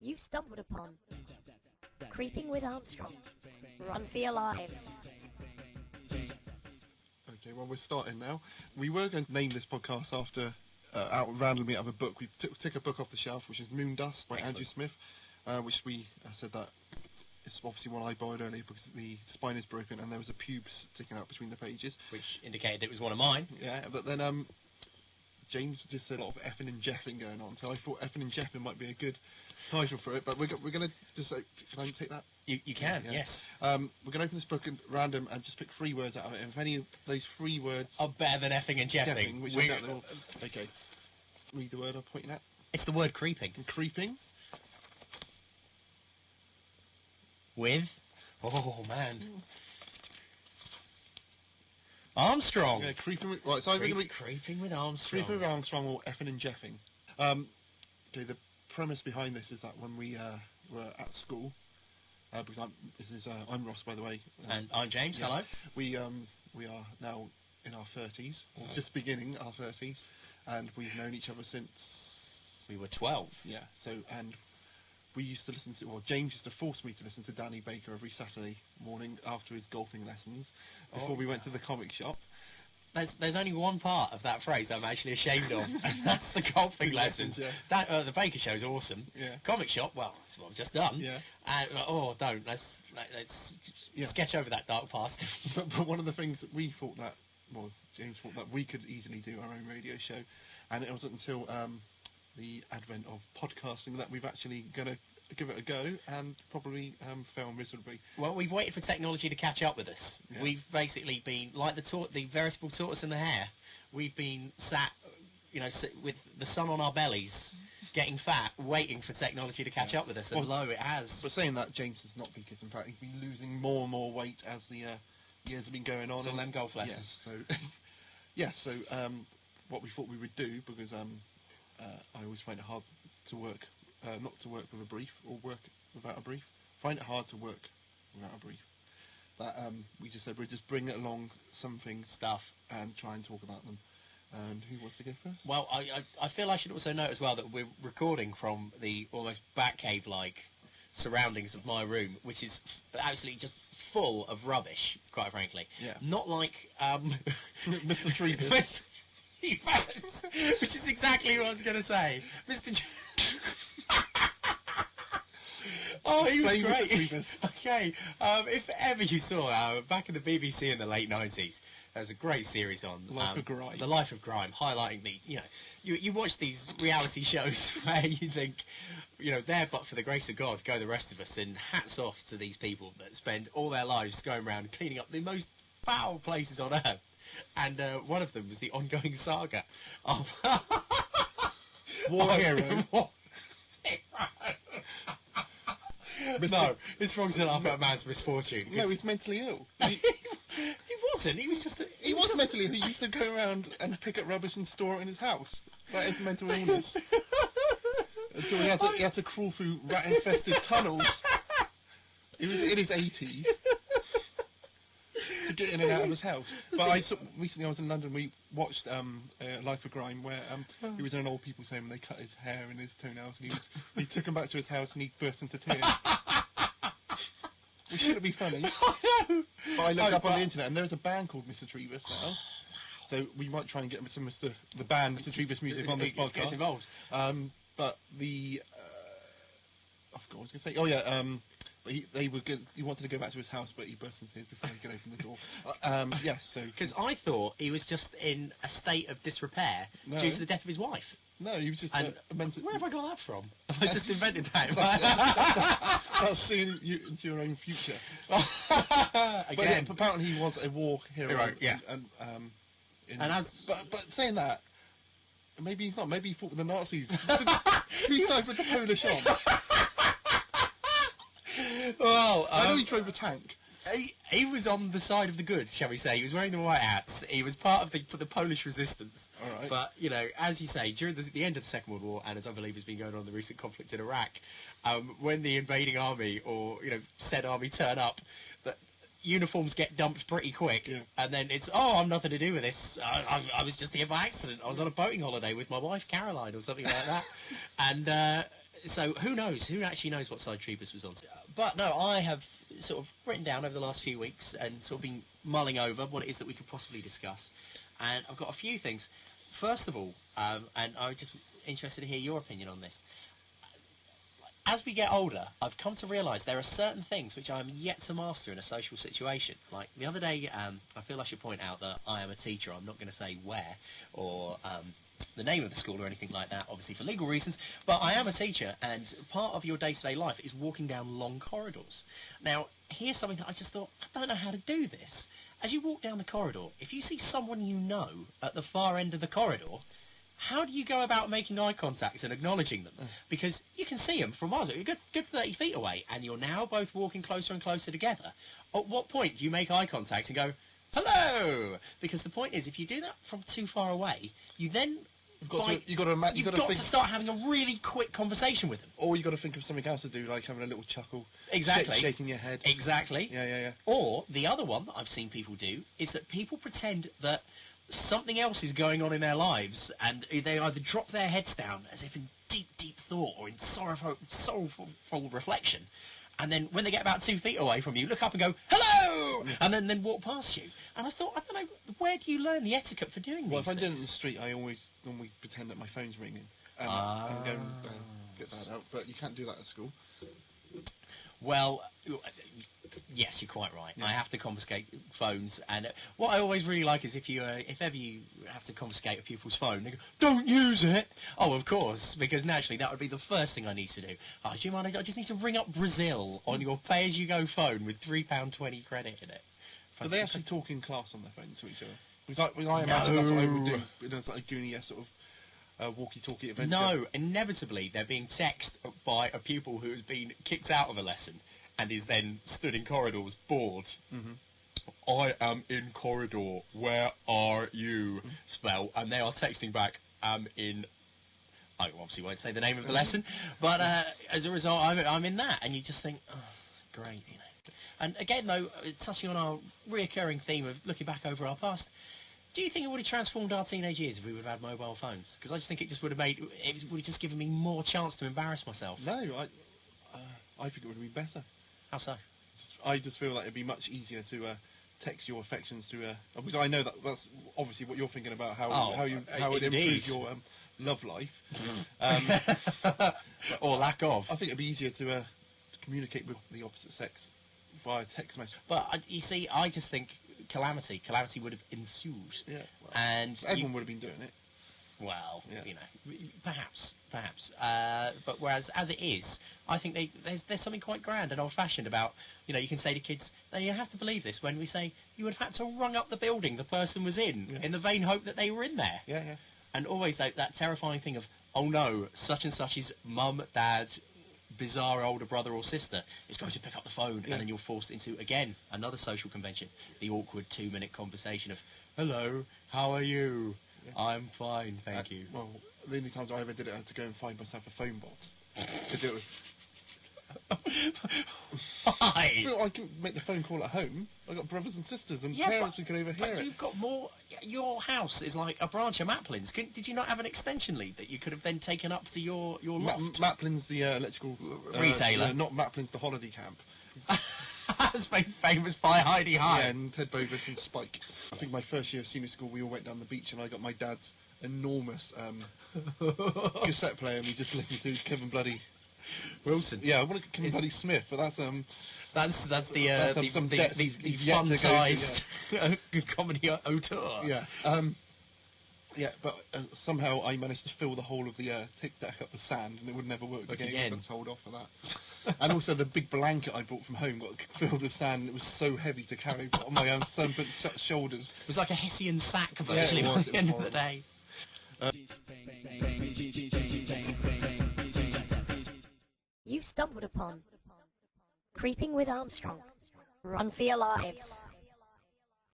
You've stumbled upon Creeping with Armstrong. Run for your lives. Okay, well, we're starting now. We were going to name this podcast after, out randomly out of a book. We took a book off the shelf, which is Moondust by Andrew Smith, which we said that it's obviously one I borrowed earlier because the spine is broken and there was a pube sticking out between the pages. Which indicated it was one of mine. Yeah, but then James just said a lot of effing and jeffing going on, so I thought effing and jeffing might be a good title for it, but we're going to just, can I take that? You can, yeah. yes. We're going to open this book at random and just pick 3 words out of it, and if any of those 3 words are better than effing and jeffing, which I doubt they're all... Okay, read the word I'm pointing at. It's the word creeping. And creeping. With? Oh, man. Armstrong. Yeah, creeping with... Right, so I'm going to be... Creeping with Armstrong. Creeping with Armstrong or effing and jeffing. Okay, the premise behind this is that when we were at school, because I'm Ross, by the way. And I'm James, yes, hello. We are now in our 30s, or just beginning our 30s, and we've known each other since... We were 12. Yeah, so, and we used to listen to, well, James used to force me to listen to Danny Baker every Saturday morning after his golfing lessons, before we went to the comic shop. There's only one part of that phrase that I'm actually ashamed of, and that's the golfing lessons. Yeah. That the Baker Show's awesome. Yeah. Comic shop, well, that's what I've just done. Yeah. And don't. Let's sketch over that dark past. But one of the things that we thought that, well, James thought that we could easily do our own radio show, and it wasn't until the advent of podcasting that we've actually going to give it a go and probably fail miserably. Well, we've waited for technology to catch up with us. Yeah. We've basically been like the veritable tortoise in the hare. We've been sat, with the sun on our bellies, getting fat, waiting for technology to catch up with us. And lo, it has. But saying that, James has not been kissing fat. He's been losing more and more weight as the years have been going on. So them golf lessons. Yes, so what we thought we would do, because I always find it hard to work. Not to work with a brief or work without a brief. Find it hard to work without a brief. That we just said we'd just bring it along stuff and try and talk about them. And who wants to go first? Well, I feel I should also note as well that we're recording from the almost Batcave-like surroundings of my room, which is actually just full of rubbish, quite frankly. Yeah. Not like Mr. Trebus. Which is exactly what I was going to say. Mr. Oh, he was great. Okay, if ever you saw, back in the BBC in the late 90s, there was a great series on The Life of Grime, highlighting you watch these reality shows where you think, there but for the grace of God go the rest of us, and hats off to these people that spend all their lives going around cleaning up the most foul places on earth. And one of them was the ongoing saga of War Hero. No, it's wrong to laugh at a man's misfortune. No, he's mentally ill. He wasn't. He was just. He was mentally ill. He used to go around and pick up rubbish and store it in his house. That is mental illness. Until he had to crawl through rat-infested tunnels. He was in his 80s. To get in and out of his house. But recently I was in London, we watched Life of Grime, where he was in an old people's home and they cut his hair and his toenails, and he took him back to his house and he burst into tears. Which shouldn't be funny. But I looked up on the internet and there's a band called Mr. Trebus now. So we might try and get some the band Mr. Trebus music on this podcast. Gets involved. But I forgot what I was going to say. Oh yeah, but he wanted to go back to his house, but he burst into tears before he could open the door. Yes, so... Because I thought he was just in a state of disrepair due to the death of his wife. No, he was just mental... Where have I got that from? Have I just invented that? That's seeing you into your own future. Again. But yeah, apparently he was a war hero. Yeah. But saying that, maybe he's not. Maybe he fought with the Nazis. Who sided with the Polish on? Well, I know he drove a tank. He was on the side of the good, shall we say. He was wearing the white hats. He was part of the Polish resistance. All right. But, as you say, during the end of the Second World War, and as I believe has been going on in the recent conflict in Iraq, when the invading army or, said army turn up, the uniforms get dumped pretty quick. Yeah. And then it's, I'm nothing to do with this. I was just here by accident. I was on a boating holiday with my wife, Caroline, or something like that. And... So who knows? Who actually knows what side Trebus was on? But no, I have sort of written down over the last few weeks and sort of been mulling over what it is that we could possibly discuss. And I've got a few things. First of all, and I'm just interested to hear your opinion on this. As we get older, I've come to realise there are certain things which I'm yet to master in a social situation. Like the other day, I feel I should point out that I am a teacher. I'm not going to say where or the name of the school or anything like that, obviously for legal reasons, but I am a teacher, and part of your day-to-day life is walking down long corridors. Now, here's something that I just thought, I don't know how to do this. As you walk down the corridor, if you see someone you know at the far end of the corridor, how do you go about making eye contact and acknowledging them? Because you can see them from miles away. You're good 30 feet away, and you're now both walking closer and closer together. At what point do you make eye contact and go, hello? Because the point is, if you do that from too far away, you then... You've got to start having a really quick conversation with them. Or you've got to think of something else to do, like having a little chuckle. Exactly. Shaking your head. Exactly. Yeah. Or the other one that I've seen people do is that people pretend that something else is going on in their lives, and they either drop their heads down as if in deep, deep thought or in sorrowful reflection, and then when they get about 2 feet away from you, look up and go, hello! And then walk past you. And I thought, I don't know, where do you learn the etiquette for doing Well, these if I'm doing it things? in the street, I always normally pretend that my phone's ringing and go and get that out. But you can't do that at school. Well, yes, you're quite right. Yeah. I have to confiscate phones, and what I always really like is if ever you have to confiscate a pupil's phone, they go, don't use it! Oh, of course, because naturally that would be the first thing I need to do. Oh, do you mind, I just need to ring up Brazil on your pay-as-you-go phone with £3.20 credit in it. Do they actually talk in class on their phone to each other? Because I imagine that's what I would do in a Goonie sort of walkie-talkie adventure. No, inevitably they're being texted by a pupil who has been kicked out of a lesson and is then stood in corridors bored. I am in corridor, where are you? Spell, and they are texting back, in... I obviously won't say the name of the lesson, but as a result I'm in that, and you just think, oh, great, you know. And again though, touching on our reoccurring theme of looking back over our past, do you think it would have transformed our teenage years if we would have had mobile phones? Because I just think it just would have just given me more chance to embarrass myself. No, I think it would have been better. How so? I just feel like it'd be much easier to text your affections to because I know that's obviously what you're thinking about, how it improves your love life. Or lack of. I think it'd be easier to communicate with the opposite sex via text message. But you see, I just think calamity would have ensued. Yeah, well, and everyone would have been doing it. Well, yeah. You know, perhaps. But whereas as it is, I think there's something quite grand and old-fashioned about, you know, you can say to kids, now you have to believe this when we say you would have had to rung up the building the person was in the vain hope that they were in there. Yeah. And always that terrifying thing of, oh no, such and such's mum, dad, bizarre older brother or sister is going to pick up the phone, and then you're forced into, again, another social convention, the awkward 2-minute conversation of, hello, how are you? Yeah. I'm fine, thank you. Well, the only times I ever did it, I had to go and find myself a phone box to do it. Why? Well, I couldn't make the phone call at home. I got brothers and sisters and parents who could overhear it. But you've got more. Your house is like a branch of Maplin's. Did you not have an extension lead that you could have then taken up to your loft? Maplin's the electrical retailer, not Maplin's the holiday camp. That's made famous by Heidi High. Yeah, and Ted Bovis and Spike. I think my first year of senior school, we all went down the beach, and I got my dad's enormous cassette player, and we just listened to Kevin Bloody Wilson. Yeah, I want to Kevin Bloody Smith, but that's the fun-sized comedy auteur. Yeah. Yeah, but somehow I managed to fill the whole of the tic deck up with sand, and it would never work again. I got told off for that. And also the big blanket I bought from home got filled with sand, and it was so heavy to carry on my own sunburnt shoulders. It was like a Hessian sack virtually by the end of the day. You've stumbled upon Creeping with Armstrong. Run for your lives.